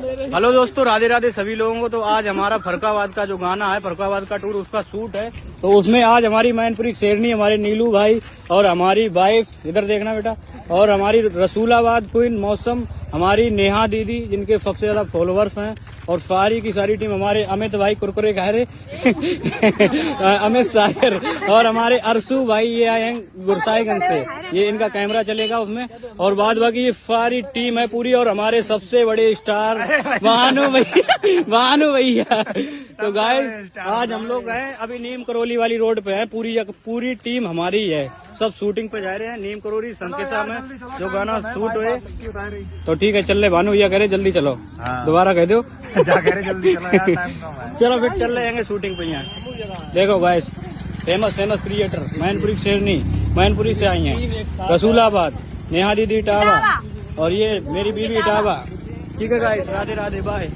Hello दोस्तों, राधे राधे सभी लोगों को। तो आज हमारा फरकाबाद का जो गाना है, फरकाबाद का टूर, उसका शूट है। तो उसमें आज हमारी मैनपुरी शेरनी, हमारे नीलू भाई और हमारी वाइफ, इधर देखना बेटा, और हमारी रसूलाबाद क्वीन मौसम, हमारी नेहा दीदी जिनके सबसे ज्यादा फॉलोअर्स हैं, और सारी की सारी टीम, हमारे अमित भाई कुरकुरे खा रहे अमित सागर, और हमारे अरसू भाई, ये आए हैं गुरसाईगंज से, ये इनका कैमरा चलेगा उसमें, और बाद बाकी ये सारी टीम है पूरी, और हमारे सबसे बड़े स्टार भानु भैया। तो गाइस आज हम लोग हैं अभी नीम करोली वाली रोड पे है, पूरी टीम हमारी ही है। सब शूटिंग पे जा रहे हैं नीम करोली संकेसा में, जो गाना शूट हुए। तो ठीक है, चल रहे भानु भैया, करे जल्दी चलो। दोबारा कह दो जल्दी चलो यार, टाइम कम है। चलो फिर चल रहे हैं शूटिंग पे। यहाँ देखो गाइस, फेमस क्रिएटर मैनपुरी शेरनी, मैनपुरी से आई हैं, रसूलाबाद, नेहा दीदी इटावा, और ये मेरी बीवी इटावा। ठीक है गाइस, राधे राधे, बाय।